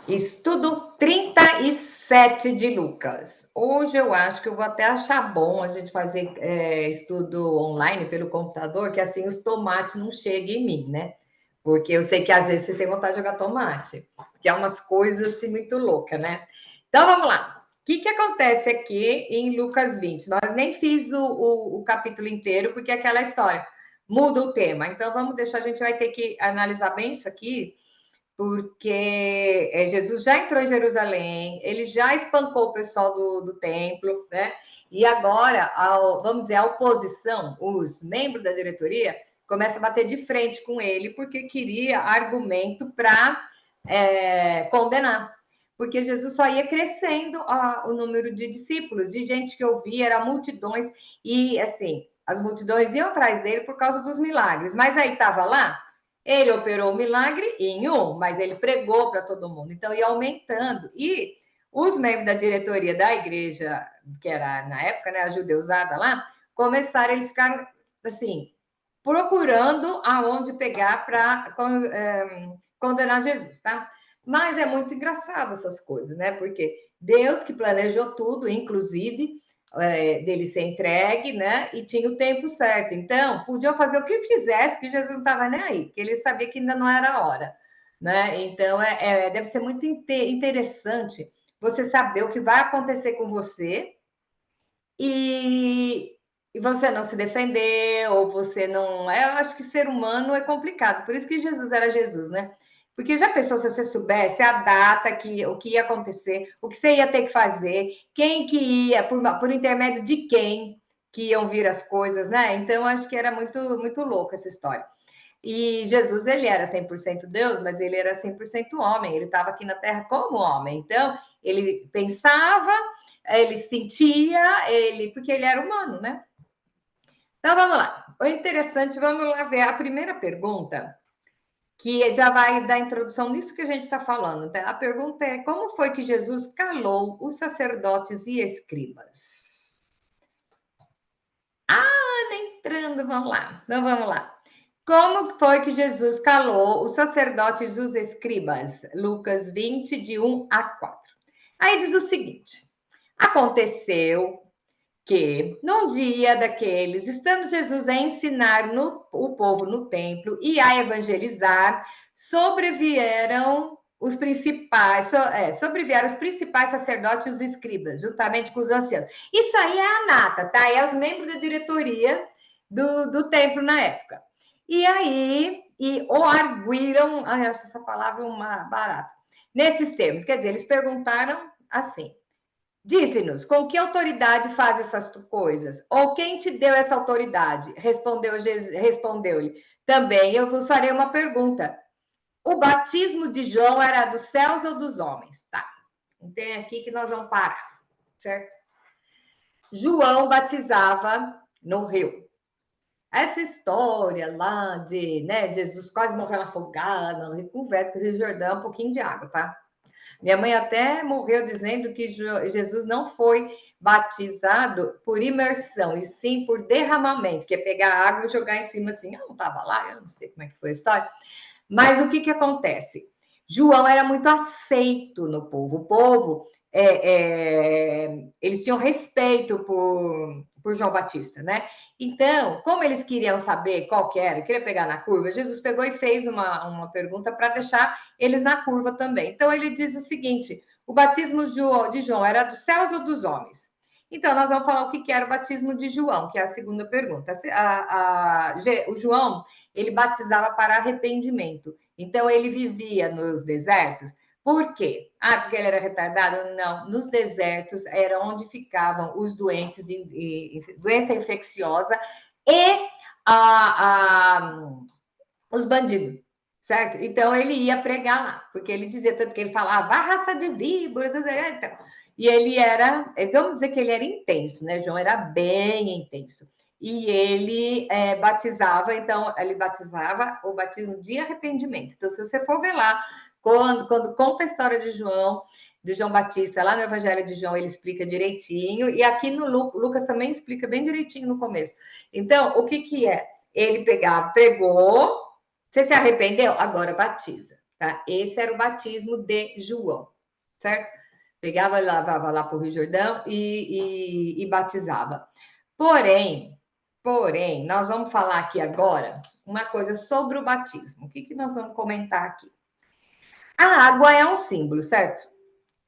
Estudo 37 de Lucas. Hoje eu acho que eu vou até achar bom a gente fazer estudo online pelo computador, que assim os tomates não cheguem em mim, né? Porque eu sei que às vezes você tem vontade de jogar tomate, que é umas coisas assim muito loucas, né? Então vamos lá. O que acontece aqui em Lucas 20? Nós nem fiz o capítulo inteiro, porque é aquela história muda o tema. Então vamos deixar, a gente vai ter que analisar bem isso aqui porque Jesus já entrou em Jerusalém, ele já espancou o pessoal do templo, né? E agora, vamos dizer, a oposição, os membros da diretoria, começa a bater de frente com ele, porque queria argumento para condenar. Porque Jesus só ia crescendo o número de discípulos, de gente que ouvia, eram multidões, e assim, as multidões iam atrás dele por causa dos milagres, mas aí estava lá ele operou o milagre em um, mas ele pregou para todo mundo. Então, ia aumentando. E os membros da diretoria da igreja, que era na época, né, a judeusada lá, começaram, eles ficaram, assim, procurando aonde pegar para condenar Jesus, tá? Mas é muito engraçado essas coisas, né? Porque Deus que planejou tudo, inclusive dele ser entregue, né? E tinha o tempo certo. Então, podiam fazer o que fizesse, que Jesus não estava nem aí, que ele sabia que ainda não era a hora, né? Então, deve ser muito interessante você saber o que vai acontecer com você e você não se defender, ou você não. Eu acho que ser humano é complicado, por isso que Jesus era Jesus, né? Porque já pensou se você soubesse a data, o que ia acontecer, o que você ia ter que fazer, quem que ia, por intermédio de quem que iam vir as coisas, né? Então, acho que era muito, muito louco essa história. E Jesus, ele era 100% Deus, mas ele era 100% homem, ele estava aqui na Terra como homem. Então, ele pensava, ele sentia, porque ele era humano, né? Então, vamos lá. O interessante, vamos lá ver a primeira pergunta, que já vai dar introdução nisso que a gente está falando. A pergunta é: como foi que Jesus calou os sacerdotes e escribas? Entrando, vamos lá. Então, vamos lá. Como foi que Jesus calou os sacerdotes e os escribas? Lucas 20, de 1 a 4. Aí diz o seguinte: aconteceu que, num dia daqueles, estando Jesus a ensinar o povo no templo e a evangelizar, sobrevieram os principais sacerdotes e os escribas, juntamente com os anciãos. Isso aí é a nata, tá? É os membros da diretoria do templo na época. E aí, ou arguíram, eu acho essa palavra uma barata, nesses termos, quer dizer, eles perguntaram assim: dize-nos, com que autoridade faz essas coisas? Ou quem te deu essa autoridade? Respondeu-lhe, também eu vos farei uma pergunta. O batismo de João era dos céus ou dos homens? Tá, então é aqui que nós vamos parar, certo? João batizava no rio. Essa história lá de, né, Jesus quase morreu afogado no rio, conversa com o Rio Jordão, é um pouquinho de água, tá? Minha mãe até morreu dizendo que Jesus não foi batizado por imersão, e sim por derramamento, que é pegar água e jogar em cima assim. Eu não estava lá, eu não sei como é que foi a história. Mas o que acontece? João era muito aceito no povo. O povo, eles tinham respeito por João Batista, né? Então, como eles queriam saber qual que era, queria pegar na curva, Jesus pegou e fez uma pergunta para deixar eles na curva também. Então, ele diz o seguinte: o batismo de João era dos céus ou dos homens? Então, nós vamos falar o que era o batismo de João, que é a segunda pergunta. O João, ele batizava para arrependimento. Então, ele vivia nos desertos. Por quê? Porque ele era retardado? Não. Nos desertos era onde ficavam os doentes, doença infecciosa e os bandidos, certo? Então, ele ia pregar lá, porque ele dizia, tanto que ele falava, a raça de víboras, então. E ele era, vamos dizer que ele era intenso, né? João era bem intenso. E ele batizava, então, ele batizava o batismo de arrependimento. Então, se você for ver lá, quando conta a história de João Batista, lá no Evangelho de João, ele explica direitinho, e aqui no Lucas também explica bem direitinho no começo. Então, o que é? Ele pegou, você se arrependeu? Agora batiza. tá? Esse era o batismo de João, certo? Pegava, lavava lá para o Rio Jordão e batizava. Porém, nós vamos falar aqui agora uma coisa sobre o batismo. O que nós vamos comentar aqui? A água é um símbolo, certo?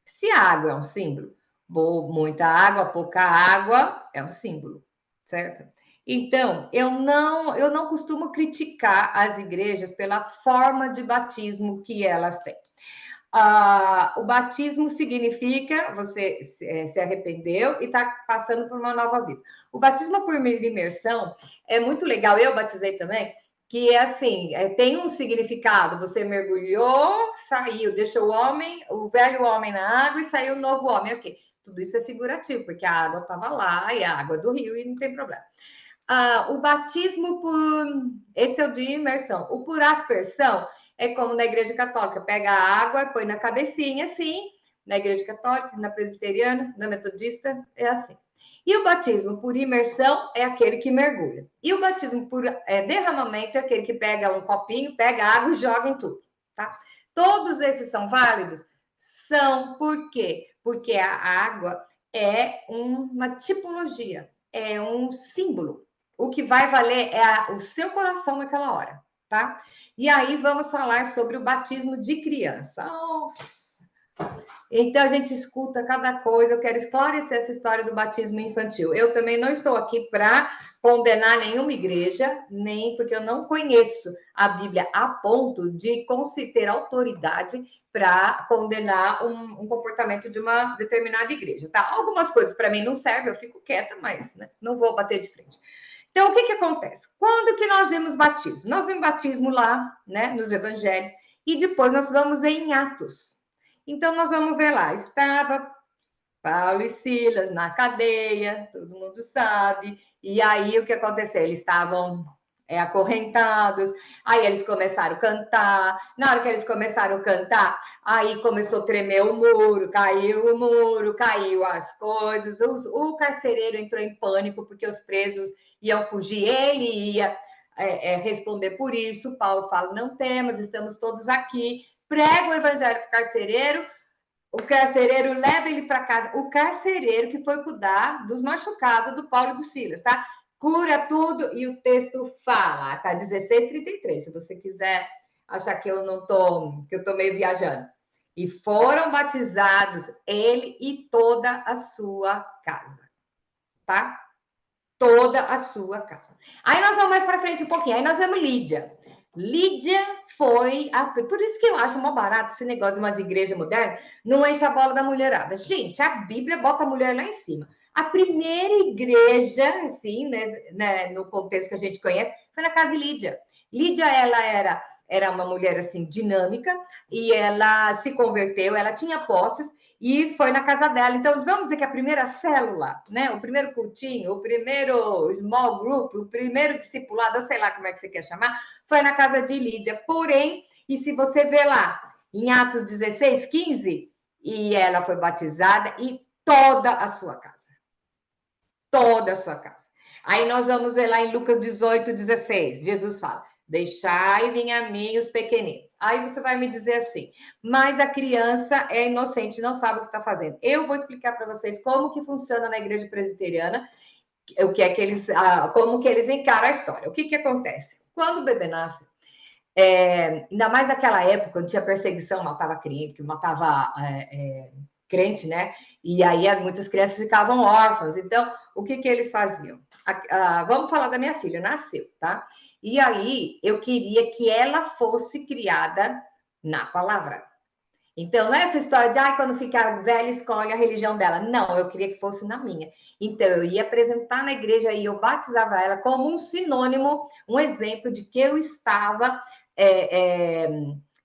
Se a água é um símbolo, muita água, pouca água é um símbolo, certo? Então, eu não costumo criticar as igrejas pela forma de batismo que elas têm. O batismo significa você se arrependeu e está passando por uma nova vida. O batismo por imersão é muito legal, eu batizei também, que é assim, tem um significado, você mergulhou, saiu, deixou o velho homem na água e saiu o novo homem, ok. Tudo isso é figurativo, porque a água estava lá e a água do rio e não tem problema. O batismo esse é o de imersão. O por aspersão é como na igreja católica, pega a água, põe na cabecinha, assim, na igreja católica, na presbiteriana, na metodista, é assim. E o batismo por imersão é aquele que mergulha. E o batismo por derramamento é aquele que pega um copinho, pega água e joga em tudo, tá? Todos esses são válidos? São, por quê? Porque a água é uma tipologia, é um símbolo. O que vai valer é o seu coração naquela hora, tá? E aí vamos falar sobre o batismo de criança. Então a gente escuta cada coisa. Eu quero esclarecer essa história do batismo infantil. Eu também não estou aqui para condenar nenhuma igreja, nem porque eu não conheço a Bíblia a ponto de ter autoridade para condenar um comportamento de uma determinada igreja, tá? Algumas coisas para mim não servem, eu fico quieta, mas né, não vou bater de frente. Então, o que acontece? Quando que nós vemos batismo? Nós vemos batismo lá, né, nos evangelhos, e depois nós vamos em Atos. Então, nós vamos ver lá, estava Paulo e Silas na cadeia, todo mundo sabe, e aí o que aconteceu? Eles estavam acorrentados, aí eles começaram a cantar, na hora que eles começaram a cantar, aí começou a tremer o muro, caiu as coisas, o carcereiro entrou em pânico, porque os presos iam fugir, ele ia responder por isso, Paulo fala, não temos, estamos todos aqui, prega o evangelho para o carcereiro leva ele para casa. O carcereiro que foi cuidar dos machucados do Paulo e do Silas, tá? Cura tudo e o texto fala, tá? 16:33, se você quiser achar que eu não tô, que eu tô meio viajando. E foram batizados ele e toda a sua casa, tá? Toda a sua casa. Aí nós vamos mais para frente um pouquinho. Aí nós vemos Lídia. Lídia foi por isso que eu acho mó barato esse negócio de umas igrejas modernas, não enche a bola da mulherada. Gente, a Bíblia bota a mulher lá em cima. A primeira igreja, assim, né, no contexto que a gente conhece, foi na casa de Lídia. Lídia, ela era uma mulher, assim, dinâmica, e ela se converteu, ela tinha posses, e foi na casa dela. Então, vamos dizer que a primeira célula, né, o primeiro cultinho, o primeiro small group, o primeiro discipulado, eu sei lá como é que você quer chamar, foi na casa de Lídia. Porém, e se você vê lá, em Atos 16:15, e ela foi batizada e toda a sua casa. Toda a sua casa. Aí nós vamos ver lá em Lucas 18:16, Jesus fala, deixai vir a mim os pequeninos. Aí você vai me dizer assim, mas a criança é inocente, não sabe o que está fazendo. Eu vou explicar para vocês como que funciona na igreja presbiteriana, o que é que eles, como que eles encaram a história. O que acontece? Quando o bebê nasce, ainda mais naquela época, quando tinha perseguição, matava crente, matava crente, né? E aí muitas crianças ficavam órfãs. Então, o que eles faziam? Vamos falar da minha filha, nasceu, tá? E aí eu queria que ela fosse criada na palavra. Então, não é essa história de quando ficar velha, escolhe a religião dela. Não, eu queria que fosse na minha. Então, eu ia apresentar na igreja e eu batizava ela como um sinônimo, um exemplo de que eu estava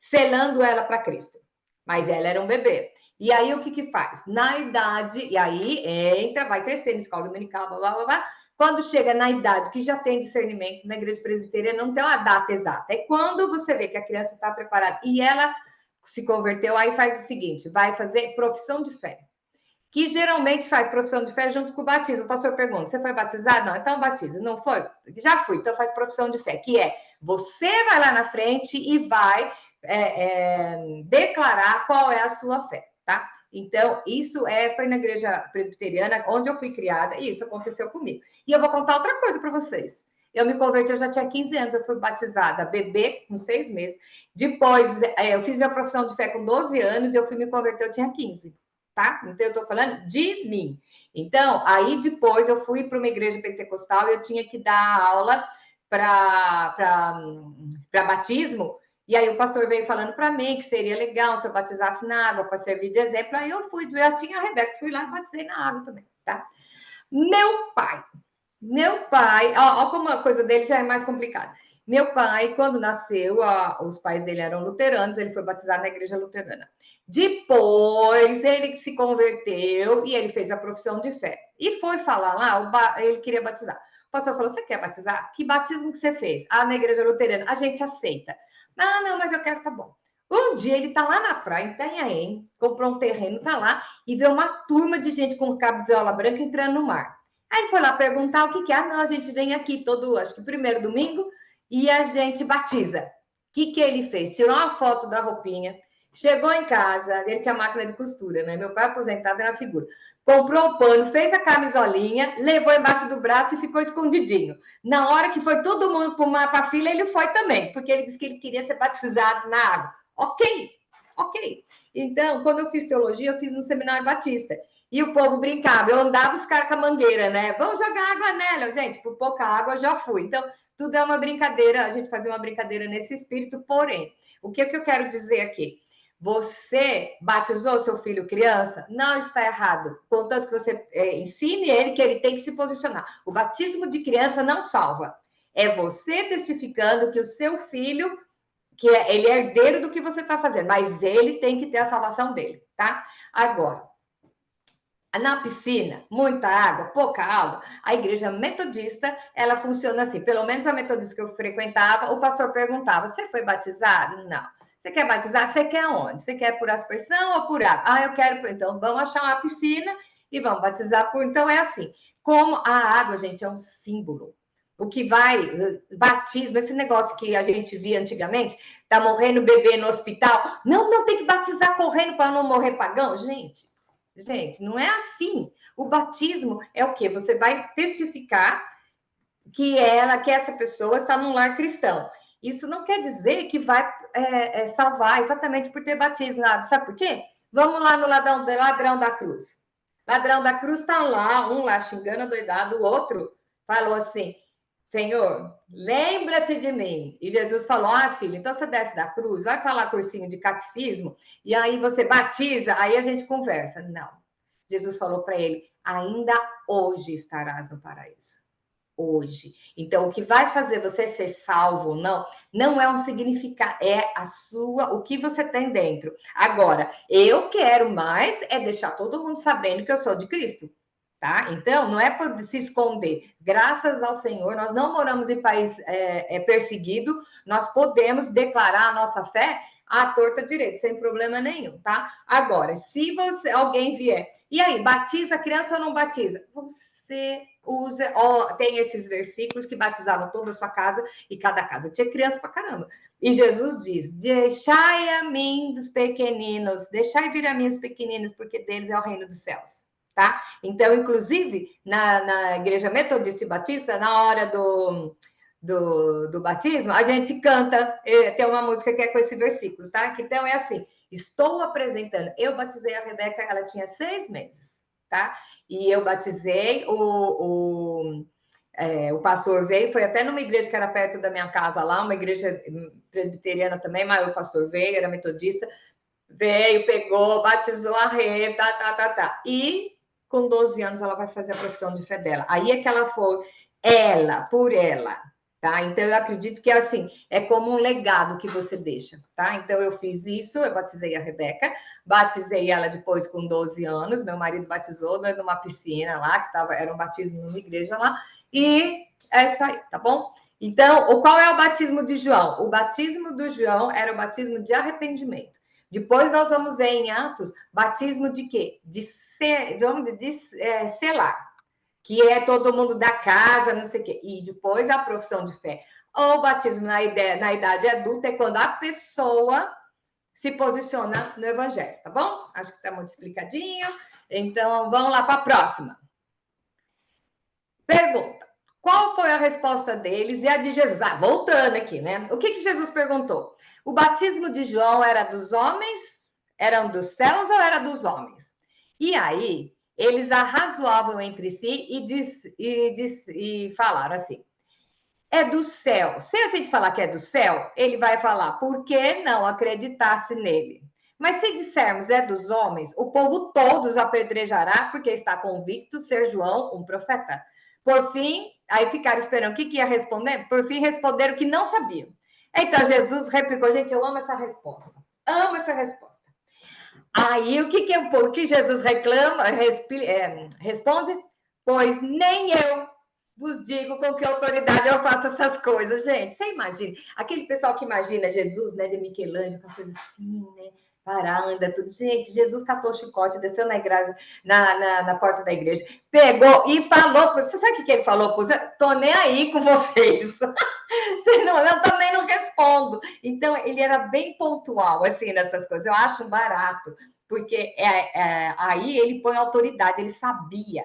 selando ela para Cristo. Mas ela era um bebê. E aí, o que faz? Na idade, e aí entra, vai crescendo, escola dominical, blá, blá, blá, blá. Quando chega na idade que já tem discernimento, na igreja presbiteriana não tem uma data exata. É quando você vê que a criança está preparada e ela se converteu, aí faz o seguinte, vai fazer profissão de fé, que geralmente faz profissão de fé junto com o batismo. O pastor pergunta, você foi batizado? Não, então batiza. Não foi? Já fui, então faz profissão de fé, que é, você vai lá na frente e vai declarar qual é a sua fé, tá? Então, isso foi na igreja presbiteriana, onde eu fui criada, e isso aconteceu comigo. E eu vou contar outra coisa para vocês. Eu me converti, eu já tinha 15 anos, eu fui batizada, bebê, com 6 meses. Depois, eu fiz minha profissão de fé com 12 anos, e eu fui me converter, eu tinha 15, tá? Então, eu tô falando de mim. Então, aí depois eu fui para uma igreja pentecostal e eu tinha que dar aula para batismo. E aí o pastor veio falando para mim que seria legal se eu batizasse na água para servir de exemplo. Aí eu fui, eu tinha a Rebeca, fui lá e batizei na água também, tá? Meu pai, ó como a coisa dele já é mais complicada. Meu pai, quando nasceu, os pais dele eram luteranos, ele foi batizado na igreja luterana. Depois ele se converteu e ele fez a profissão de fé. E foi falar lá, ele queria batizar. O pastor falou: você quer batizar? Que batismo que você fez? Ah, na igreja luterana. A gente aceita. Ah, não, mas eu quero, tá bom. Um dia ele tá lá na praia, em Itanhaém, comprou um terreno, tá lá, e vê uma turma de gente com camisola branca entrando no mar. Aí foi lá perguntar o que que é. Ah, não, a gente vem aqui todo, acho que primeiro domingo, e a gente batiza. O que ele fez? Tirou uma foto da roupinha, chegou em casa, ele tinha máquina de costura, né? Meu pai aposentado era figura. Comprou o pano, fez a camisolinha, levou embaixo do braço e ficou escondidinho. Na hora que foi todo mundo para a fila, ele foi também, porque ele disse que ele queria ser batizado na água. Ok. Então, quando eu fiz teologia, eu fiz no Seminário Batista. E o povo brincava, eu andava os caras com a mangueira, né? Vamos jogar água nela. Gente, por pouca água eu já fui. Então, tudo é uma brincadeira, a gente fazia uma brincadeira nesse espírito, porém, o que eu quero dizer aqui? Você batizou seu filho criança? Não está errado. Contanto que você ensine ele que ele tem que se posicionar. O batismo de criança não salva. É você testificando que o seu filho, ele é herdeiro do que você está fazendo, mas ele tem que ter a salvação dele, tá? Agora, na piscina, muita água, pouca água, a igreja metodista, ela funciona assim, pelo menos a metodista que eu frequentava, o pastor perguntava: você foi batizado? Não. Você quer batizar? Você quer onde? Você quer por aspersão ou por água? Ah, eu quero, então vamos achar uma piscina e vamos batizar por... Então é assim, como a água, gente, é um símbolo. O que vai, batismo, esse negócio que a gente via antigamente, tá morrendo bebê no hospital, não tem que batizar correndo para não morrer pagão, Gente, não é assim. O batismo é o quê? Você vai testificar que essa pessoa está num lar cristão. Isso não quer dizer que vai salvar exatamente por ter batizado. Sabe por quê? Vamos lá no ladrão da cruz. Ladrão da cruz está lá, um lá xingando, doidado, o outro falou assim: Senhor, lembra-te de mim. E Jesus falou: ah, filho, então você desce da cruz, vai falar cursinho de catecismo, e aí você batiza, aí a gente conversa. Não. Jesus falou para ele: ainda hoje estarás no paraíso. Hoje. Então, o que vai fazer você ser salvo ou não é um significado, é o que você tem dentro. Agora, eu quero mais deixar todo mundo sabendo que eu sou de Cristo. Tá? Então, não é para se esconder. Graças ao Senhor, nós não moramos em país perseguido, nós podemos declarar a nossa fé à torta direita, sem problema nenhum, tá? Agora, se alguém vier, e aí, batiza a criança ou não batiza? Você usa, tem esses versículos que batizavam toda a sua casa, e cada casa tinha criança pra caramba. E Jesus diz: deixai a mim dos pequeninos, deixai vir a mim os pequeninos, porque deles é o reino dos céus. Tá? Então, inclusive, na igreja metodista e batista, na hora do batismo, a gente canta, tem uma música que é com esse versículo, tá? Então, é assim: estou apresentando. Eu batizei a Rebeca, ela tinha 6 meses, tá? E eu batizei, o pastor veio, foi até numa igreja que era perto da minha casa lá, uma igreja presbiteriana também, mas o pastor veio, era metodista, veio, pegou, batizou a Rê, tá. E com 12 anos ela vai fazer a profissão de fé dela. Aí é que ela foi, por ela, tá? Então eu acredito que assim, é como um legado que você deixa, tá? Então eu fiz isso, eu batizei a Rebeca, batizei ela depois com 12 anos, meu marido batizou numa piscina lá, era um batismo numa igreja lá, e é isso aí, tá bom? Então, qual é o batismo de João? O batismo do João era o batismo de arrependimento. Depois nós vamos ver em Atos, batismo de quê? De selar, que é todo mundo da casa, não sei o quê. E depois a profissão de fé. O batismo na idade adulta é quando a pessoa se posiciona no evangelho, tá bom? Acho que está muito explicadinho. Então, vamos lá para a próxima. Pergunta: qual foi a resposta deles e a de Jesus? Ah, voltando aqui, né? O que Jesus perguntou? O batismo de João era dos homens, era dos céus ou era dos homens? E aí, eles arrazoavam entre si e falaram assim: é do céu. Se a gente falar que é do céu, ele vai falar, por que não acreditasse nele? Mas se dissermos é dos homens, o povo todos apedrejará, porque está convicto ser João um profeta. Por fim, aí ficaram esperando o que ia responder. Por fim, responderam que não sabiam. Então Jesus replicou, gente, eu amo essa resposta. Amo essa resposta. Aí o que Jesus responde? Pois nem eu vos digo com que autoridade eu faço essas coisas, gente. Você imagina, aquele pessoal que imagina Jesus, né, de Michelangelo, uma coisa assim, né, varanda, tudo. Gente, Jesus catou o chicote, desceu na igreja, na porta da igreja, pegou e falou, você sabe o que ele falou? Tô nem aí com vocês. Senão eu também não respondo. Então, ele era bem pontual, assim, nessas coisas. Eu acho barato, porque aí ele põe autoridade, ele sabia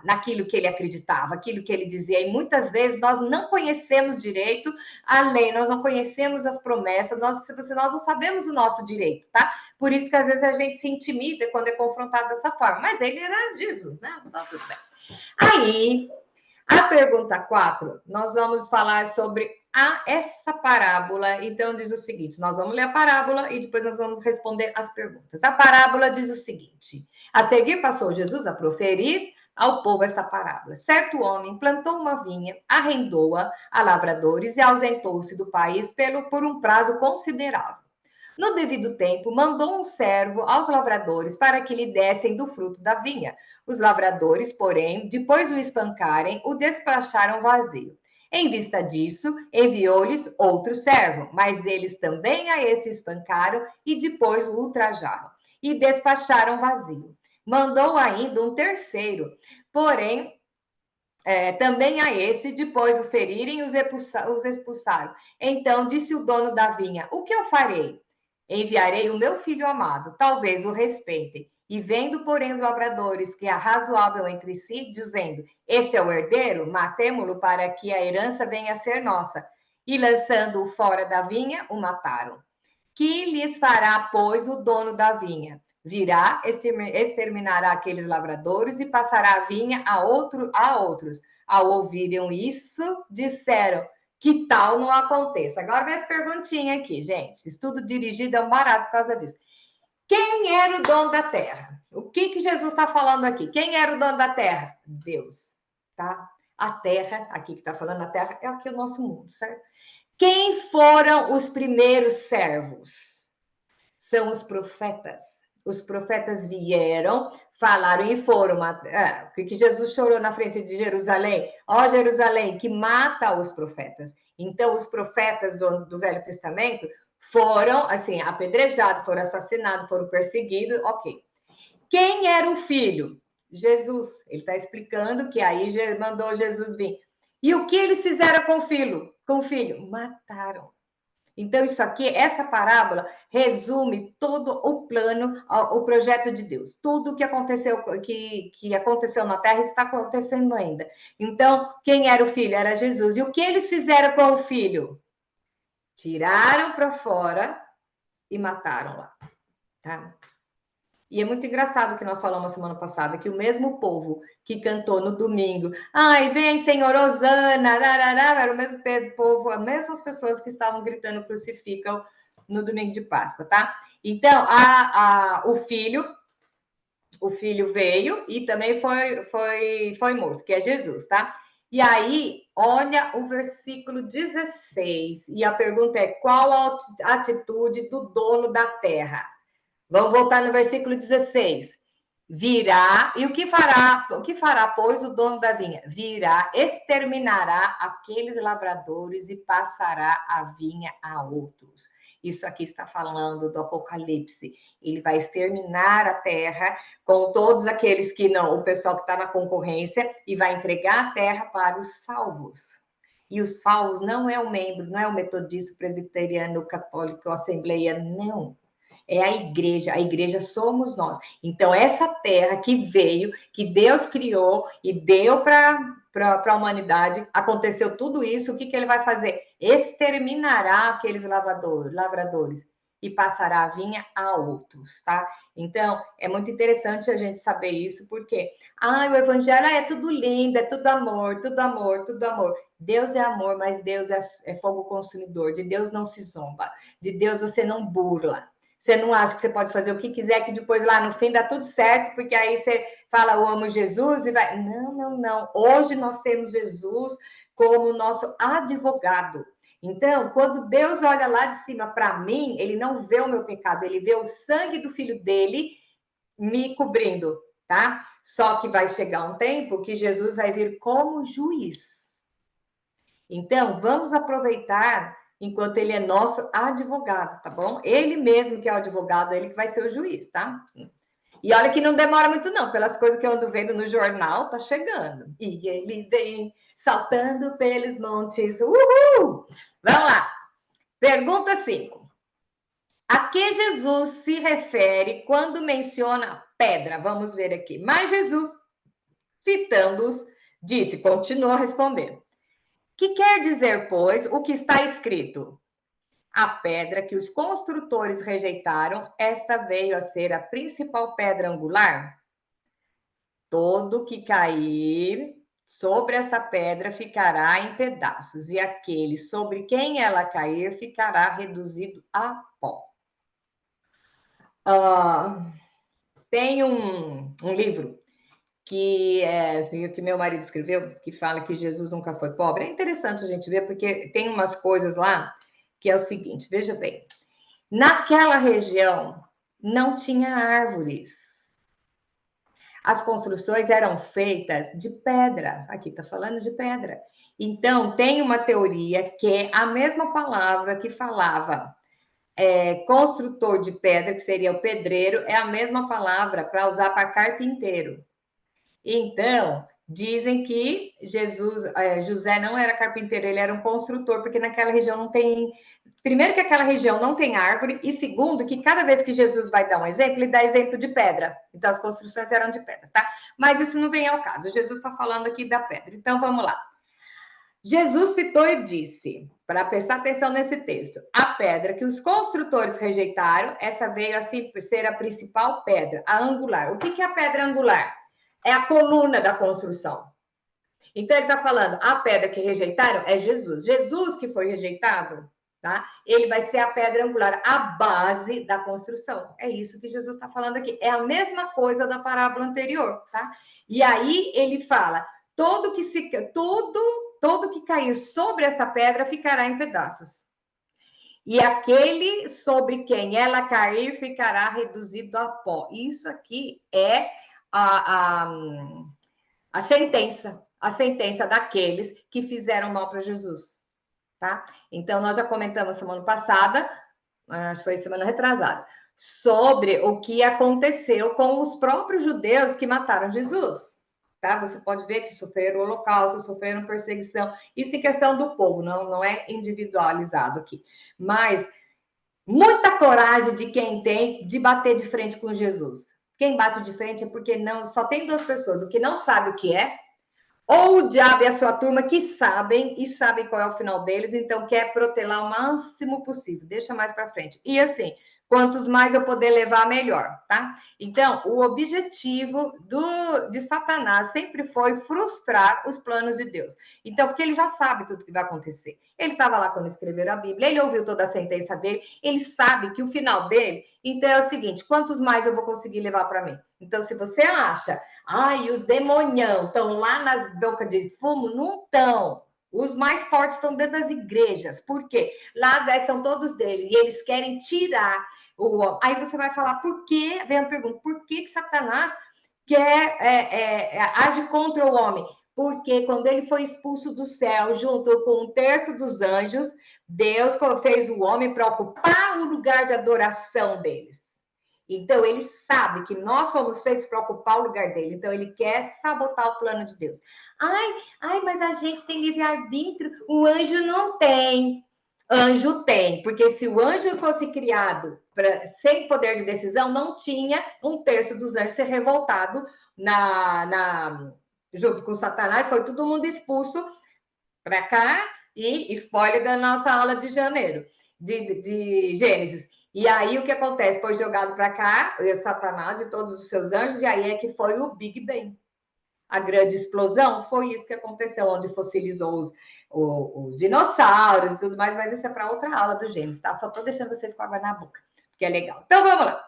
naquilo que ele acreditava, aquilo que ele dizia. E muitas vezes nós não conhecemos direito a lei, nós não conhecemos as promessas, nós não sabemos o nosso direito, tá? Por isso que às vezes a gente se intimida quando é confrontado dessa forma. Mas ele era Jesus, né? Então, tudo bem. Aí, a pergunta 4, nós vamos falar sobre essa parábola. Então, diz o seguinte: nós vamos ler a parábola e depois nós vamos responder as perguntas. A parábola diz o seguinte: a seguir passou Jesus a proferir ao povo esta parábola. Certo homem plantou uma vinha, arrendou-a a lavradores e ausentou-se do país por um prazo considerável. No devido tempo, mandou um servo aos lavradores para que lhe dessem do fruto da vinha. Os lavradores, porém, depois o espancarem, o despacharam vazio. Em vista disso, enviou-lhes outro servo, mas eles também a esse espancaram e depois o ultrajaram e despacharam vazio. Mandou ainda um terceiro, porém, também a esse, depois o ferirem, os expulsaram. Então disse o dono da vinha: o que eu farei? Enviarei o meu filho amado, talvez o respeitem. E vendo, porém, os lavradores que é razoável entre si, dizendo: esse é o herdeiro, matemo-lo para que a herança venha a ser nossa. E lançando-o fora da vinha, o mataram. Que lhes fará, pois, o dono da vinha? Virá, exterminará aqueles lavradores e passará a vinha a outros. Ao ouvirem isso, disseram: que tal não aconteça? Agora vem as perguntinhas aqui, gente. Estudo dirigido é um barato por causa disso. Quem era o dono da terra? O que Jesus está falando aqui? Quem era o dono da terra? Deus, tá? A terra, aqui que está falando a terra, é aqui o nosso mundo, certo? Quem foram os primeiros servos? São os profetas. Os profetas vieram, falaram e foram. Que Jesus chorou na frente de Jerusalém? Ó Jerusalém, que mata os profetas. Então, os profetas do Velho Testamento foram, assim, apedrejados, foram assassinados, foram perseguidos, ok. Quem era o filho? Jesus. Ele está explicando que aí mandou Jesus vir. E o que eles fizeram com o filho? Com o filho? Mataram. Então, isso aqui, essa parábola, resume todo o plano, o projeto de Deus. Tudo que aconteceu, que aconteceu na Terra está acontecendo ainda. Então, quem era o filho? Era Jesus. E o que eles fizeram com o filho? Tiraram para fora e mataram lá. Tá? E é muito engraçado que nós falamos semana passada, que o mesmo povo que cantou no domingo, ai, vem, Senhor, Hosana, era o mesmo povo, as mesmas pessoas que estavam gritando crucificam no domingo de Páscoa, tá? Então, o filho veio e também foi morto, que é Jesus, tá? E aí, olha o versículo 16, e a pergunta é: qual a atitude do dono da terra? Vamos voltar no versículo 16. Virá, e o que fará, pois, o dono da vinha? Virá, exterminará aqueles lavradores e passará a vinha a outros. Isso aqui está falando do Apocalipse. Ele vai exterminar a terra com todos aqueles que não, o pessoal que está na concorrência, e vai entregar a terra para os salvos. E os salvos não é o membro, não é o metodista, o presbiteriano, o católico, a assembleia, não. É a igreja somos nós. Então, essa terra que veio, que Deus criou e deu para a humanidade, aconteceu tudo isso, o que, que ele vai fazer? Exterminará aqueles lavradores e passará a vinha a outros, tá? Então, é muito interessante a gente saber isso, porque o evangelho é tudo lindo, é tudo amor, tudo amor, tudo amor. Deus é amor, mas Deus é fogo consumidor. De Deus não se zomba. De Deus você não burla. Você não acha que você pode fazer o que quiser, que depois lá no fim dá tudo certo, porque aí você fala, eu amo Jesus e vai. Não, não, não. Hoje nós temos Jesus como nosso advogado. Então, quando Deus olha lá de cima para mim, ele não vê o meu pecado, ele vê o sangue do filho dele me cobrindo, tá? Só que vai chegar um tempo que Jesus vai vir como juiz. Então, vamos aproveitar enquanto ele é nosso advogado, tá bom? Ele mesmo que é o advogado, ele que vai ser o juiz, tá? E olha que não demora muito não, pelas coisas que eu ando vendo no jornal, tá chegando. E ele vem saltando pelos montes. Uhul! Vamos lá. Pergunta 5. A que Jesus se refere quando menciona pedra? Vamos ver aqui. Mas Jesus, fitando-os, disse, continua a responder. Que quer dizer, pois, o que está escrito? A pedra que os construtores rejeitaram, esta veio a ser a principal pedra angular. Todo que cair sobre esta pedra ficará em pedaços, e aquele sobre quem ela cair ficará reduzido a pó. Tem um livro que meu marido escreveu, que fala que Jesus nunca foi pobre. É interessante a gente ver, porque tem umas coisas lá que é o seguinte, veja bem. Naquela região não tinha árvores. As construções eram feitas de pedra. Aqui está falando de pedra. Então, tem uma teoria que é a mesma palavra que falava construtor de pedra, que seria o pedreiro, é a mesma palavra para usar para carpinteiro. Então, dizem que José não era carpinteiro, ele era um construtor, porque naquela região não tem. Primeiro, que aquela região não tem árvore, e segundo, que cada vez que Jesus vai dar um exemplo, ele dá exemplo de pedra. Então, as construções eram de pedra, tá? Mas isso não vem ao caso. Jesus está falando aqui da pedra. Então, vamos lá. Jesus citou e disse, para prestar atenção nesse texto, a pedra que os construtores rejeitaram, essa veio a ser a principal pedra, a angular. O que é a pedra angular? É a coluna da construção. Então, ele está falando, a pedra que rejeitaram é Jesus. Jesus que foi rejeitado, tá? Ele vai ser a pedra angular, a base da construção. É isso que Jesus está falando aqui. É a mesma coisa da parábola anterior, tá? E aí ele fala, todo que cair sobre essa pedra ficará em pedaços. E aquele sobre quem ela cair ficará reduzido a pó. Isso aqui é a sentença daqueles que fizeram mal para Jesus, tá? Então, nós já comentamos semana passada, acho que foi semana retrasada, sobre o que aconteceu com os próprios judeus que mataram Jesus. Tá? Você pode ver que sofreram o holocausto, sofreram perseguição. Isso em questão do povo, não é individualizado aqui. Mas muita coragem de quem tem de bater de frente com Jesus. Quem bate de frente é porque não, só tem duas pessoas, o que não sabe o que é, ou o diabo e a sua turma que sabem e sabem qual é o final deles, então quer protelar o máximo possível, deixa mais para frente. E assim, quantos mais eu poder levar, melhor, tá? Então, o objetivo de Satanás sempre foi frustrar os planos de Deus. Então, porque ele já sabe tudo que vai acontecer. Ele estava lá quando escreveram a Bíblia, ele ouviu toda a sentença dele, ele sabe que o final dele, então é o seguinte, quantos mais eu vou conseguir levar para mim? Então, se você acha e os demonhão estão lá nas bocas de fumo? Não estão. Os mais fortes estão dentro das igrejas. Por quê? Lá são todos deles. E eles querem tirar o homem. Aí você vai falar, por quê? Vem a pergunta, por que Satanás age contra o homem? Porque quando ele foi expulso do céu, junto com um terço dos anjos, Deus fez o homem para ocupar o lugar de adoração deles. Então, ele sabe que nós fomos feitos para ocupar o lugar dele. Então, ele quer sabotar o plano de Deus. Ai, mas a gente tem livre-arbítrio, o anjo não tem. Anjo tem, porque se o anjo fosse criado sem poder de decisão, não tinha um terço dos anjos ser revoltado junto com Satanás, foi todo mundo expulso para cá, e spoiler da nossa aula de janeiro, de Gênesis. E aí o que acontece? Foi jogado para cá, Satanás e todos os seus anjos, e aí é que foi o Big Bang. A grande explosão foi isso que aconteceu, onde fossilizou os dinossauros e tudo mais, mas isso é para outra aula do Gênesis, tá? Só estou deixando vocês com água na boca, porque é legal. Então vamos lá.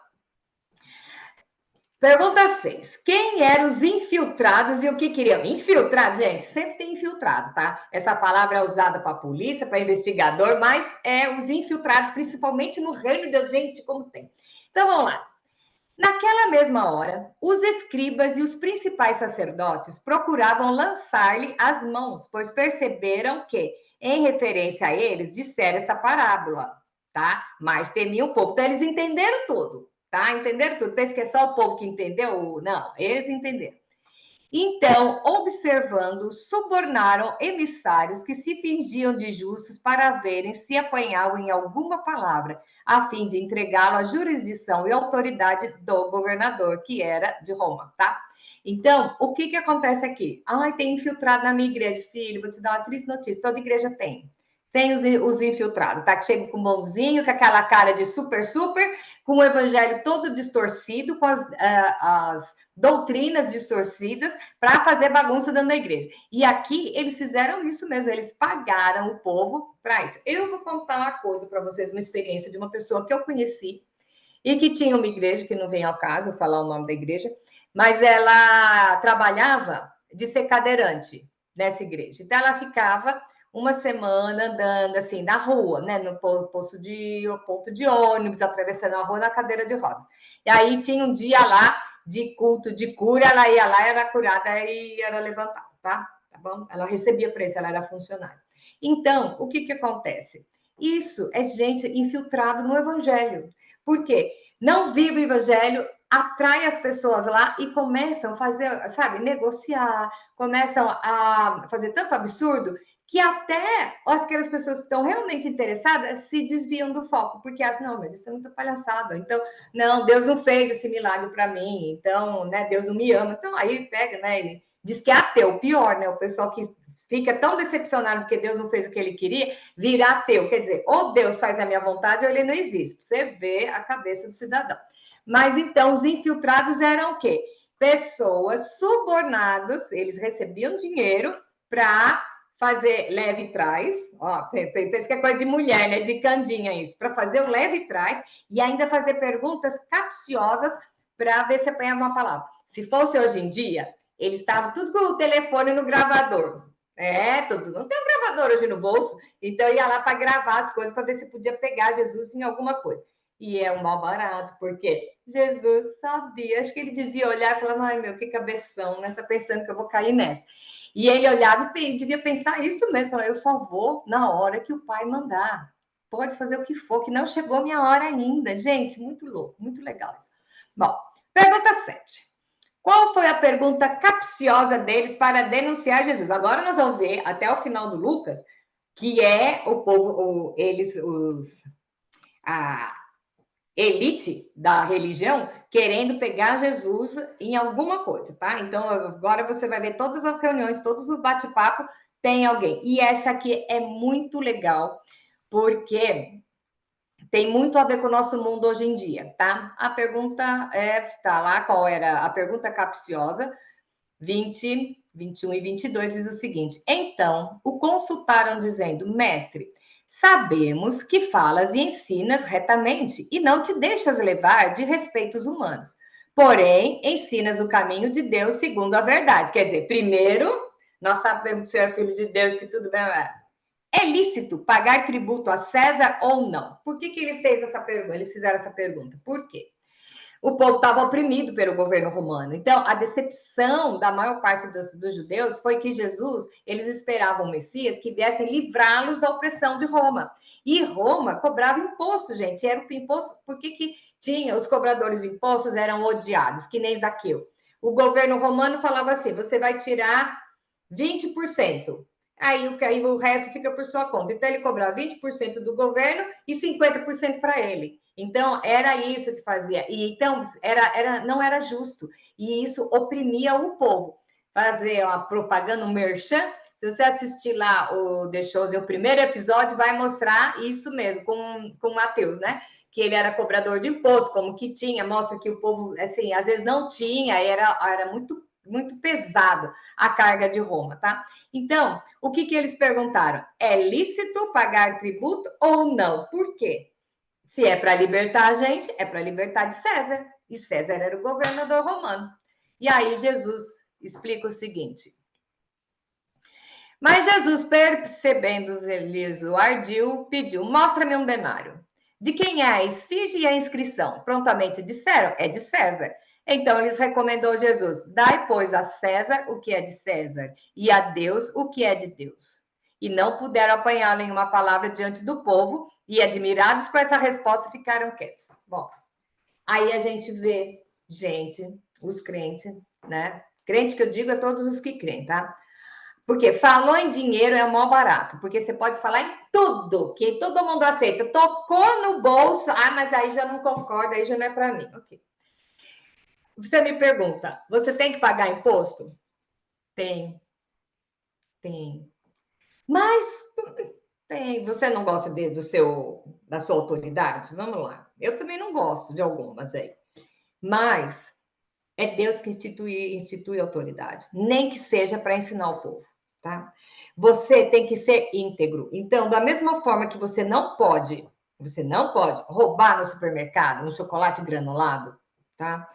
Pergunta 6. Quem eram os infiltrados e o que queriam? Infiltrado, gente, sempre tem infiltrado, tá? Essa palavra é usada para polícia, para investigador, mas é os infiltrados, principalmente no reino de Deus, gente, como tem. Então vamos lá. Naquela mesma hora, os escribas e os principais sacerdotes procuravam lançar-lhe as mãos, pois perceberam que, em referência a eles, disseram essa parábola, tá? Mas temiam o povo. Então, eles entenderam tudo, tá? Entenderam tudo. Pensa que é só o povo que entendeu? Não, eles entenderam. Então, observando, subornaram emissários que se fingiam de justos para verem se apanhavam em alguma palavra, a fim de entregá-lo à jurisdição e autoridade do governador, que era de Roma, tá? Então, o que acontece aqui? Ai, tem infiltrado na minha igreja, filho, vou te dar uma triste notícia, toda igreja tem. Tem os infiltrados, tá? Que chega com o mãozinho, com aquela cara de super, com o evangelho todo distorcido, com as doutrinas distorcidas, para fazer bagunça dentro da igreja. E aqui eles fizeram isso mesmo, eles pagaram o povo para isso. Eu vou contar uma coisa para vocês, uma experiência de uma pessoa que eu conheci e que tinha uma igreja, que não vem ao caso falar o nome da igreja, mas ela trabalhava de ser cadeirante nessa igreja. Então ela ficava uma semana andando assim na rua, né, no ponto de ônibus, atravessando a rua na cadeira de rodas. E aí tinha um dia lá de culto de cura, ela ia lá, era curada e era levantada, tá? Tá bom? Ela recebia para isso, ela era funcionária. Então, o que acontece? Isso é gente infiltrada no evangelho. Por quê? Não vive o evangelho, atrai as pessoas lá e começam a fazer, sabe, negociar, começam a fazer tanto absurdo que até aquelas pessoas que estão realmente interessadas se desviam do foco, porque acham, não, mas isso é muita palhaçada. Então, não, Deus não fez esse milagre para mim, então, né, Deus não me ama. Então, aí pega, né, ele diz que é ateu, pior, né, o pessoal que fica tão decepcionado porque Deus não fez o que ele queria, vira ateu. Quer dizer, ou Deus faz a minha vontade ou ele não existe. Você vê a cabeça do cidadão. Mas então, os infiltrados eram o quê? Pessoas subornadas, eles recebiam dinheiro para fazer leve e trás, ó, pensa que é coisa de mulher, né? De candinha isso, para fazer o leve e trás e ainda fazer perguntas capciosas para ver se apanhava uma palavra. Se fosse hoje em dia, eles estavam tudo com o telefone no gravador. Tudo. Não tem um gravador hoje no bolso, então ia lá para gravar as coisas para ver se podia pegar Jesus em alguma coisa. E é um mal barato, porque Jesus sabia, acho que ele devia olhar e falar, ai meu, que cabeção, né? Tá pensando que eu vou cair nessa. E ele olhava e devia pensar isso mesmo, falar, eu só vou na hora que o pai mandar. Pode fazer o que for, que não chegou a minha hora ainda. Gente, muito louco, muito legal isso. Bom, pergunta 7. Qual foi a pergunta capciosa deles para denunciar Jesus? Agora nós vamos ver até o final do Lucas, que é o povo, a elite da religião querendo pegar Jesus em alguma coisa, tá? Então agora você vai ver todas as reuniões, todos os bate-papo, tem alguém. E essa aqui é muito legal, porque tem muito a ver com o nosso mundo hoje em dia, tá? A pergunta tá lá, qual era a pergunta capciosa? 20, 21 e 22 diz o seguinte: então o consultaram, dizendo, mestre, sabemos que falas e ensinas retamente e não te deixas levar de respeitos humanos. Porém, ensinas o caminho de Deus segundo a verdade. Quer dizer, primeiro, nós sabemos que você é filho de Deus, que tudo bem. É lícito pagar tributo a César ou não? Por que ele fez essa pergunta? Eles fizeram essa pergunta. Por quê? O povo estava oprimido pelo governo romano. Então, a decepção da maior parte dos judeus foi que Jesus, eles esperavam o Messias que viesse livrá-los da opressão de Roma. E Roma cobrava imposto, gente. Era o imposto, por que os cobradores de impostos eram odiados, que nem Zaqueu. O governo romano falava assim: você vai tirar 20%. Aí o resto fica por sua conta. Então, ele cobrava 20% do governo e 50% para ele. Então, era isso que fazia. E então, não era justo. E isso oprimia o povo. Fazer uma propaganda, um merchan. Se você assistir lá o The Chosen, o primeiro episódio vai mostrar isso mesmo, com o Mateus, né? Que ele era cobrador de imposto, como que tinha, mostra que o povo, assim, às vezes não tinha, era muito pesado a carga de Roma, tá? Então, o que eles perguntaram? É lícito pagar tributo ou não? Por quê? Se é para libertar a gente, é para libertar de César. E César era o governador romano. E aí Jesus explica o seguinte: mas Jesus, percebendo-lhes o ardil, pediu: mostra-me um denário. De quem é a esfinge e a inscrição? Prontamente disseram: é de César. Então lhes recomendou Jesus: dai, pois, a César o que é de César, e a Deus o que é de Deus. E não puderam apanhar nenhuma palavra diante do povo, e admirados com essa resposta ficaram quietos. Bom, aí a gente vê gente, os crentes, né? Crente que eu digo é todos os que creem, tá? Porque falou em dinheiro é o maior barato, porque você pode falar em tudo, que todo mundo aceita. Tocou no bolso, mas aí já não concorda, aí já não é para mim. Ok. Você me pergunta, você tem que pagar imposto? Tem, tem. Mas tem. Você não gosta da sua autoridade? Vamos lá. Eu também não gosto de algumas aí. Mas é Deus que institui a autoridade, nem que seja para ensinar o povo, tá? Você tem que ser íntegro. Então, da mesma forma que você não pode roubar no supermercado um chocolate granulado, tá?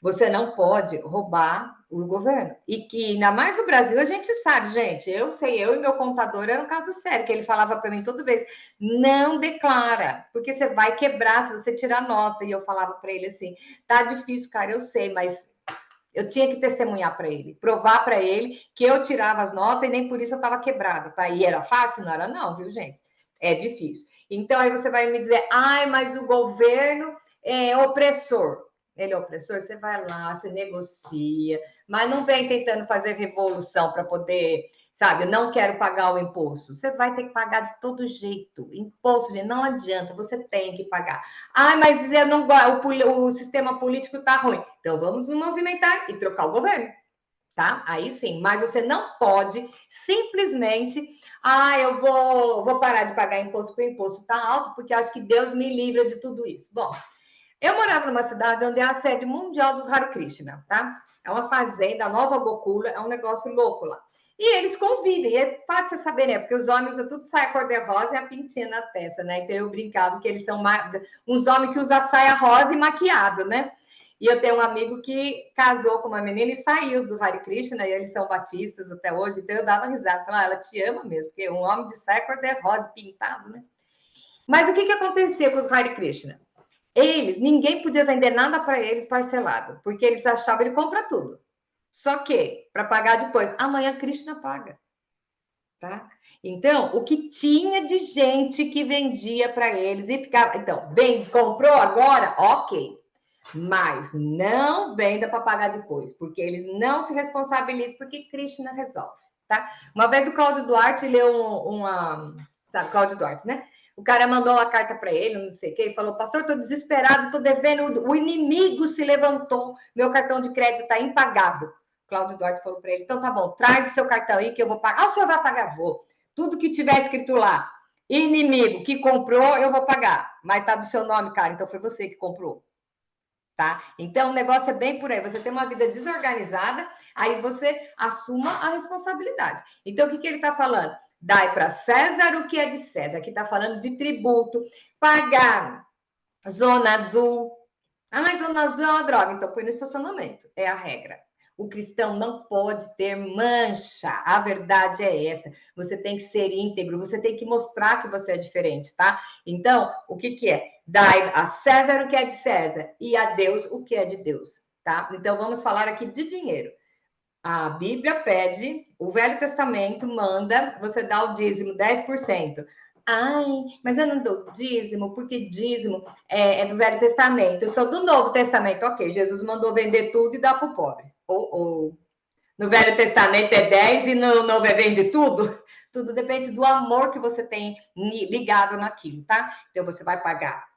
Você não pode roubar o governo. E que, ainda mais no Brasil, a gente sabe, gente. Eu e meu contador era um caso sério, que ele falava para mim toda vez: não declara, porque você vai quebrar se você tirar nota. E eu falava para ele assim: tá difícil, cara, eu sei, mas eu tinha que testemunhar para ele, provar para ele que eu tirava as notas e nem por isso eu estava quebrada, tá? E era fácil? Não era, não, viu, gente? É difícil. Então, aí você vai me dizer: ai, mas o governo é opressor. Ele é opressor? Você vai lá, você negocia, mas não vem tentando fazer revolução para poder, sabe, não quero pagar o imposto. Você vai ter que pagar de todo jeito. Imposto, gente, não adianta, você tem que pagar. Ah, mas eu não o sistema político está ruim. Então vamos nos movimentar e trocar o governo, tá? Aí sim, mas você não pode simplesmente, eu vou parar de pagar imposto porque o imposto está alto, porque acho que Deus me livra de tudo isso. Bom, eu morava numa cidade onde é a sede mundial dos Hare Krishna, tá? É uma fazenda, a Nova Gokula, é um negócio louco lá. E eles convivem, é fácil saber, né? Porque os homens tudo saia cor-de-rosa e a pintinha na testa, né? Então eu brincava que eles são uns homens que usam saia rosa e maquiado, né? E eu tenho um amigo que casou com uma menina e saiu dos Hare Krishna, e eles são batistas até hoje, então eu dava risada, falava: ela te ama mesmo, porque um homem de saia cor-de-rosa pintado, né? Mas o que acontecia com os Hare Krishna? Ninguém podia vender nada para eles parcelado, porque eles achavam ele compra tudo. Só que, para pagar depois, amanhã Krishna paga, tá? Então, o que tinha de gente que vendia para eles e ficava. Então, comprou agora? Ok. Mas não venda para pagar depois, porque eles não se responsabilizam, porque Krishna resolve, tá? Uma vez o Cláudio Duarte leu sabe, Cláudio Duarte, né? O cara mandou uma carta para ele, não sei o que, e falou: pastor, estou desesperado, estou devendo, o inimigo se levantou, meu cartão de crédito está impagável. Cláudio Duarte falou para ele: então tá bom, traz o seu cartão aí que eu vou pagar. O senhor vai pagar? Vou. Tudo que tiver escrito lá, inimigo que comprou, eu vou pagar. Mas tá do seu nome, cara, então foi você que comprou. Tá? Então, o negócio é bem por aí. Você tem uma vida desorganizada, aí você assuma a responsabilidade. Então, o que ele está falando? Dai para César o que é de César. Aqui está falando de tributo, pagar zona azul. Mas zona azul é uma droga, então põe no estacionamento. É a regra. O cristão não pode ter mancha. A verdade é essa. Você tem que ser íntegro, você tem que mostrar que você é diferente, tá? Então, o que é? Dai a César o que é de César e a Deus o que é de Deus, tá? Então, vamos falar aqui de dinheiro. A Bíblia pede, o Velho Testamento manda você dar o dízimo 10%. Ai, mas eu não dou dízimo, porque dízimo é do Velho Testamento. Eu sou do Novo Testamento, ok. Jesus mandou vender tudo e dar para o pobre. Ou no Velho Testamento é 10 e no Novo é vende tudo. Tudo depende do amor que você tem ligado naquilo, tá? Então você vai pagar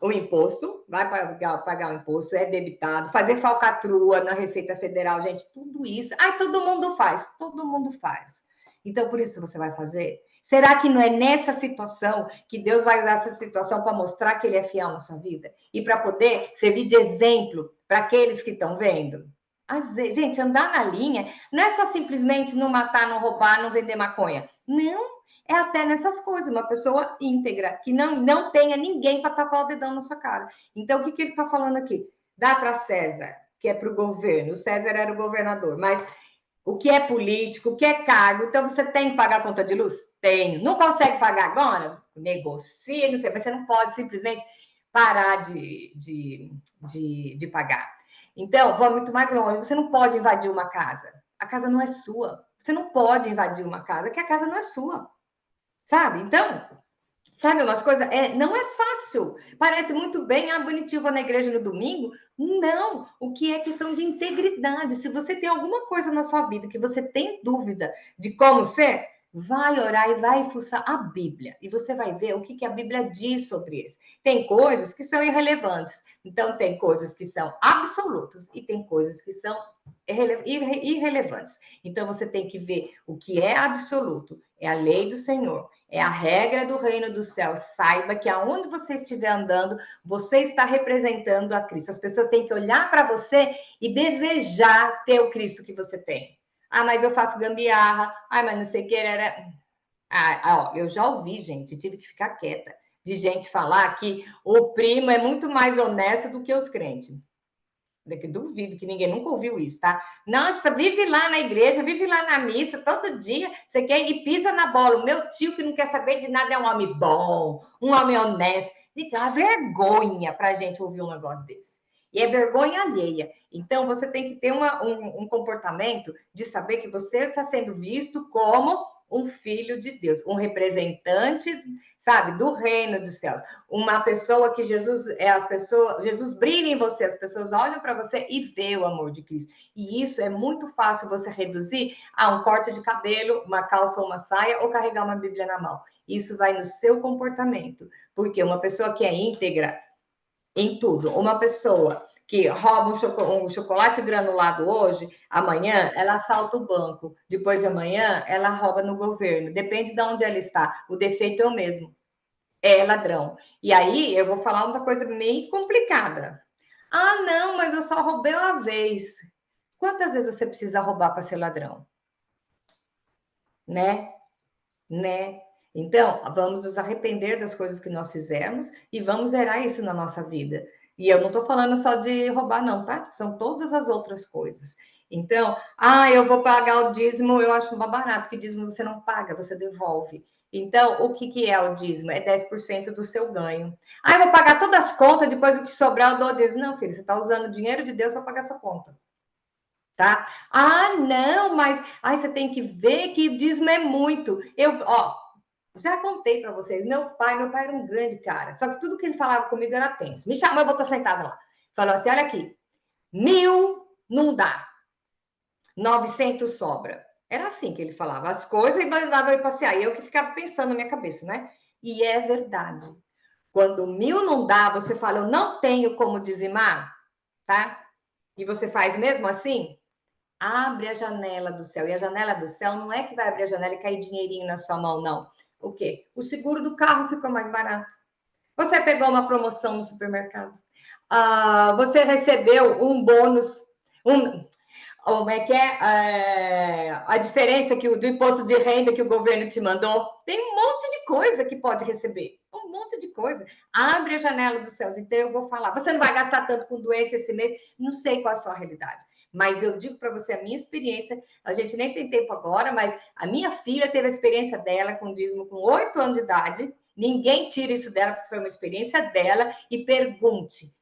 o imposto, vai pagar o imposto, é debitado, fazer falcatrua na Receita Federal, gente, tudo isso. Ai, todo mundo faz, todo mundo faz. Então, por isso você vai fazer? Será que não é nessa situação que Deus vai usar essa situação para mostrar que Ele é fiel na sua vida? E para poder servir de exemplo para aqueles que estão vendo? Às vezes, gente, andar na linha não é só simplesmente não matar, não roubar, não vender maconha. Não, é até nessas coisas, uma pessoa íntegra, que não tenha ninguém para tapar o dedão na sua cara. Então, o que ele está falando aqui? Dá para César, que é para o governo. O César era o governador, mas o que é político, o que é cargo, então você tem que pagar a conta de luz? Tenho. Não consegue pagar agora? Negocie, não sei, mas você não pode simplesmente parar de pagar. Então, vou muito mais longe. Você não pode invadir uma casa. A casa não é sua. Você não pode invadir uma casa, que a casa não é sua. Sabe? Então, sabe umas coisas? Não é fácil. Parece muito bem, bonitinho, vou na igreja no domingo. Não, o que é questão de integridade. Se você tem alguma coisa na sua vida que você tem dúvida de como ser, vai orar e vai fuçar a Bíblia. E você vai ver o que a Bíblia diz sobre isso. Tem coisas que são irrelevantes. Então, tem coisas que são absolutas e tem coisas que são irrelevantes. Então, você tem que ver o que é absoluto. É a lei do Senhor. É a regra do reino dos céus. Saiba que aonde você estiver andando, você está representando a Cristo. As pessoas têm que olhar para você e desejar ter o Cristo que você tem. Ah, mas eu faço gambiarra. Ah, mas não sei o que era. Ó, eu já ouvi, gente, tive que ficar quieta, de gente falar que o primo é muito mais honesto do que os crentes. Duvido que ninguém nunca ouviu isso, tá? Nossa, vive lá na igreja, vive lá na missa, todo dia, você quer e pisa na bola. O meu tio, que não quer saber de nada, é um homem bom, um homem honesto. Gente, é uma vergonha para a gente ouvir um negócio desse. E é vergonha alheia. Então, você tem que ter um comportamento de saber que você está sendo visto como um filho de Deus, um representante, sabe, do reino dos céus, uma pessoa que Jesus brilha em você, as pessoas olham para você e vê o amor de Cristo. E isso é muito fácil você reduzir a um corte de cabelo, uma calça ou uma saia, ou carregar uma Bíblia na mão. Isso vai no seu comportamento, porque uma pessoa que é íntegra em tudo, uma pessoa que rouba um chocolate granulado hoje, amanhã ela assalta o banco, depois de amanhã ela rouba no governo, depende de onde ela está, o defeito é o mesmo, é ladrão. E aí eu vou falar uma coisa meio complicada. Ah, não, mas eu só roubei uma vez. Quantas vezes você precisa roubar para ser ladrão? Né? Né? Então, vamos nos arrepender das coisas que nós fizemos e vamos zerar isso na nossa vida. E eu não estou falando só de roubar, não, tá? São todas as outras coisas. Então, eu vou pagar o dízimo, eu acho mais barato, que dízimo você não paga, você devolve. Então, o que é o dízimo? É 10% do seu ganho. Ah, eu vou pagar todas as contas, depois o que sobrar eu dou o dízimo. Não, filho, você está usando o dinheiro de Deus para pagar sua conta. Tá? Ah, não, mas você tem que ver que dízimo é muito. Já contei para vocês, meu pai era um grande cara, só que tudo que ele falava comigo era tenso. Me chamou, eu botou sentada lá. Falou assim: olha aqui, 1.000 não dá, 900 sobra. Era assim que ele falava as coisas e mandava eu passear. E eu que ficava pensando na minha cabeça, né? E é verdade. Quando 1.000 não dá, você fala, eu não tenho como dizimar, tá? E você faz mesmo assim, abre a janela do céu. E a janela do céu não é que vai abrir a janela e cair dinheirinho na sua mão, não. O quê? O seguro do carro ficou mais barato. Você pegou uma promoção no supermercado. Você recebeu um bônus. Como é que a diferença do imposto de renda que o governo te mandou? Tem um monte de coisa que pode receber. Um monte de coisa. Abre a janela dos céus. Então, eu vou falar. Você não vai gastar tanto com doença esse mês? Não sei qual é a sua realidade. Mas eu digo para você a minha experiência. A gente nem tem tempo agora, mas a minha filha teve a experiência dela com dízimo com 8 anos de idade. Ninguém tira isso dela, porque foi uma experiência dela. E pergunte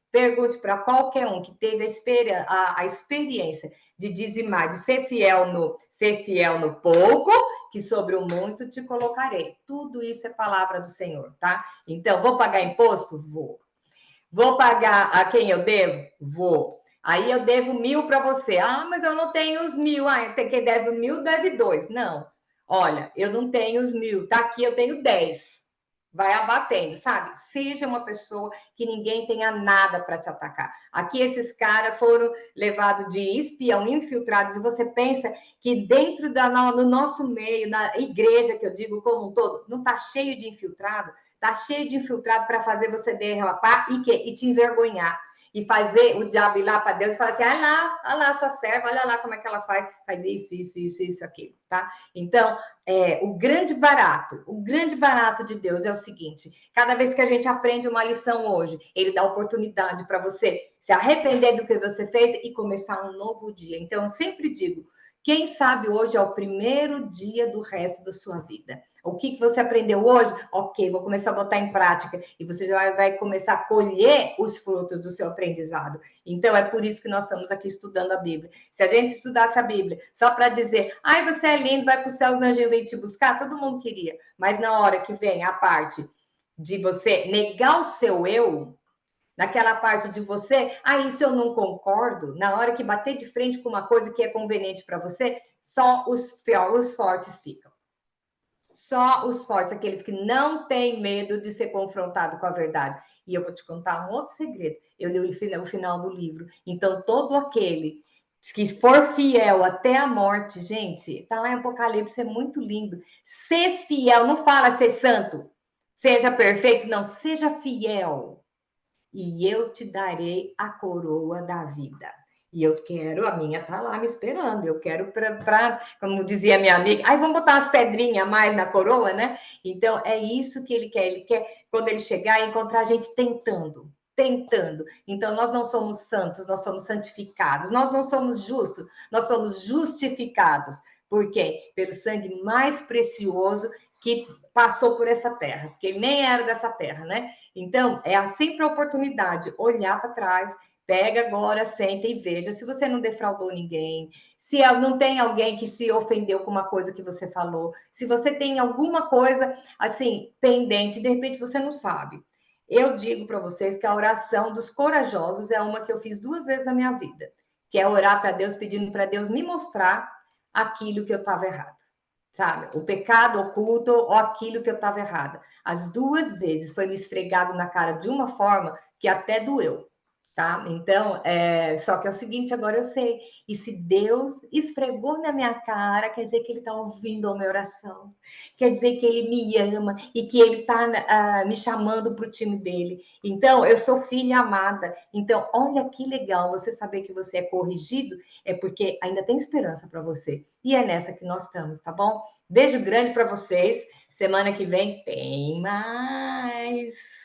para qualquer um que teve a experiência de dizimar, de ser fiel no pouco que sobre o muito te colocarei. Tudo isso é palavra do Senhor, tá? Então, vou pagar imposto? Vou. Vou pagar a quem eu devo? Vou. Aí eu devo 1.000 para você. Ah, mas eu não tenho os 1.000. Ah, quem deve 1.000 deve 2. Não. Olha, eu não tenho os 1.000. Tá aqui, eu tenho 10. Vai abatendo, sabe? Seja uma pessoa que ninguém tenha nada para te atacar. Aqui esses caras foram levados de espião, infiltrados, e você pensa que dentro do nosso meio, na igreja que eu digo como um todo, não está cheio de infiltrado? Tá cheio de infiltrado para fazer você derrapar e te envergonhar. E fazer o diabo ir lá para Deus e falar assim: olha lá, sua serva, olha lá como é que ela faz isso, aquilo, tá? Então, o grande barato de Deus é o seguinte: cada vez que a gente aprende uma lição hoje, ele dá oportunidade para você se arrepender do que você fez e começar um novo dia. Então, eu sempre digo: quem sabe hoje é o primeiro dia do resto da sua vida. O que você aprendeu hoje? Ok, vou começar a botar em prática. E você já vai começar a colher os frutos do seu aprendizado. Então, é por isso que nós estamos aqui estudando a Bíblia. Se a gente estudasse a Bíblia só para dizer, ai, você é lindo, vai para o céu, os anjos vêm te buscar, todo mundo queria. Mas na hora que vem a parte de você negar o seu eu, naquela parte de você, isso eu não concordo, na hora que bater de frente com uma coisa que é conveniente para você, só os fortes ficam. Só os fortes, aqueles que não têm medo de ser confrontado com a verdade. E eu vou te contar um outro segredo. Eu li o final do livro. Então, todo aquele que for fiel até a morte, gente, tá lá em Apocalipse, é muito lindo. Ser fiel, não fala ser santo, seja perfeito, não, seja fiel. E eu te darei a coroa da vida. E eu quero, a minha tá lá me esperando. Eu quero como dizia minha amiga, vamos botar umas pedrinhas a mais na coroa, né? Então, é isso que ele quer. Ele quer, quando ele chegar, encontrar a gente tentando. Então, nós não somos santos, nós somos santificados. Nós não somos justos, nós somos justificados. Por quê? Pelo sangue mais precioso que passou por essa terra. Porque ele nem era dessa terra, né? Então, é sempre a oportunidade, olhar para trás, pega agora, senta e veja se você não defraudou ninguém, se não tem alguém que se ofendeu com uma coisa que você falou, se você tem alguma coisa, assim, pendente, de repente você não sabe. Eu digo para vocês que a oração dos corajosos é uma que eu fiz 2 vezes na minha vida, que é orar para Deus, pedindo para Deus me mostrar aquilo que eu estava errado, sabe? O pecado oculto ou aquilo que eu estava errada. As 2 vezes foi me esfregado na cara de uma forma que até doeu, tá? Então, só que é o seguinte, agora eu sei. E se Deus esfregou na minha cara, quer dizer que ele está ouvindo a minha oração. Quer dizer que ele me ama e que ele está me chamando para o time dele. Então, eu sou filha amada. Então, olha que legal você saber que você é corrigido, é porque ainda tem esperança para você. E é nessa que nós estamos, tá bom? Beijo grande para vocês. Semana que vem tem mais.